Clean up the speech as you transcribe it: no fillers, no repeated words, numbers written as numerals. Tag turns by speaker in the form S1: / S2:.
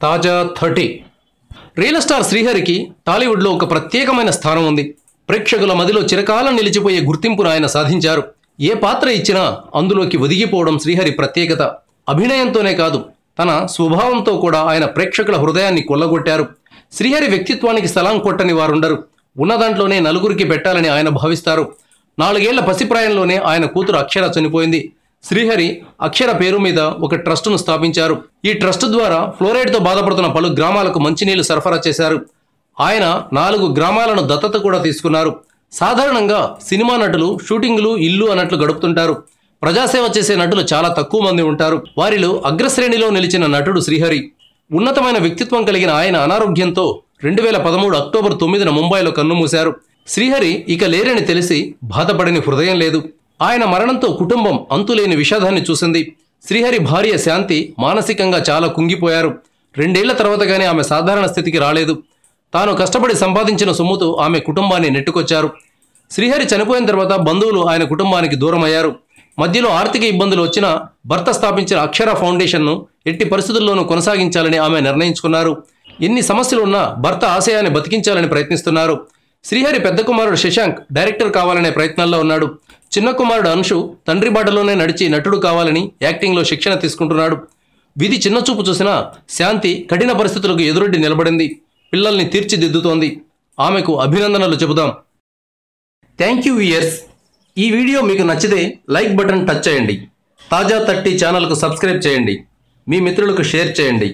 S1: తాజా 30 real star శ్రీహరికి టాలీవుడ్లో ఒక ప్రత్యేకమైన స్థానం ఉంది. ప్రేక్షకుల మదిలో చిరకాలం నిలిచిపోయే గుర్తింపును ఆయన సాధించారు. ఏ పాత్ర ఇచ్చినా అందులోకి ఒదిగిపోవడం శ్రీహరి ప్రత్యేకత. అభినయంతోనే కాదు, తన స్వభావంతో కూడా ఆయన ప్రేక్షకుల హృదయాన్ని కొల్లగొట్టారు. శ్రీహరి వ్యక్తిత్వానికి సలాం కొట్టని వారుండరు. ఉన్నదాంట్లోనే నలుగురికి పెట్టాలని ఆయన భావిస్తారు. 4 ఏళ్ల పసిప్రాయంలోనే ఆయన కూతురు అక్షర చనిపోయింది. శ్రీహరి అక్షర పేరు మీద ఒక ట్రస్టును స్థాపించారు. ఈ ట్రస్ట్ ద్వారా ఫ్లోరైడ్తో బాధపడుతున్న పలు గ్రామాలకు మంచినీళ్లు సరఫరా చేశారు. ఆయన 4 గ్రామాలను దత్తత కూడా తీసుకున్నారు. సాధారణంగా సినిమా నటులు షూటింగులు ఇల్లు అన్నట్లు గడుపుతుంటారు. ప్రజాసేవ చేసే నటులు చాలా తక్కువ మంది ఉంటారు. వారిలో అగ్రశ్రేణిలో నిలిచిన నటుడు శ్రీహరి. ఉన్నతమైన వ్యక్తిత్వం కలిగిన ఆయన అనారోగ్యంతో 2013 అక్టోబర్ 9న ముంబైలో కన్నుమూశారు. శ్రీహరి ఇక లేరని తెలిసి బాధపడని హృదయం లేదు. ఆయన మరణంతో కుటుంబం అంతులేని విషాదాన్ని చూసింది. శ్రీహరి భార్య శాంతి మానసికంగా చాలా కుంగిపోయారు. 2 ఏళ్ల తర్వాత గానీ ఆమె సాధారణ స్థితికి రాలేదు. తాను కష్టపడి సంపాదించిన సొమ్ముతో ఆమె కుటుంబాన్ని నెట్టుకొచ్చారు. శ్రీహరి చనిపోయిన తర్వాత బంధువులు ఆయన కుటుంబానికి దూరమయ్యారు. మధ్యలో ఆర్థిక ఇబ్బందులు వచ్చినా భర్త స్థాపించిన అక్షర ఫౌండేషన్ను ఎట్టి పరిస్థితుల్లోనూ కొనసాగించాలని ఆమె నిర్ణయించుకున్నారు. ఎన్ని సమస్యలున్నా భర్త ఆశయాన్ని బతికించాలని ప్రయత్నిస్తున్నారు. శ్రీహరి పెద్ద కుమారుడు శశాంక్ డైరెక్టర్ కావాలనే ప్రయత్నాల్లో ఉన్నాడు. చిన్న కుమారుడు అంశు తండ్రి బాటలోనే నడిచి నటుడు కావాలని యాక్టింగ్లో శిక్షణ తీసుకుంటున్నాడు. విధి చిన్నచూపు చూసినా శాంతి కఠిన పరిస్థితులకు ఎదురొడ్డి నిలబడింది. పిల్లల్ని తీర్చిదిద్దుతోంది. ఆమెకు అభినందనలు చెబుదాం. Thank you viewers. ఈ వీడియో మీకు నచ్చితే లైక్ బటన్ టచ్ చేయండి. తాజా 30 ఛానల్కు సబ్స్క్రైబ్ చేయండి. మీ మిత్రులకు షేర్ చేయండి.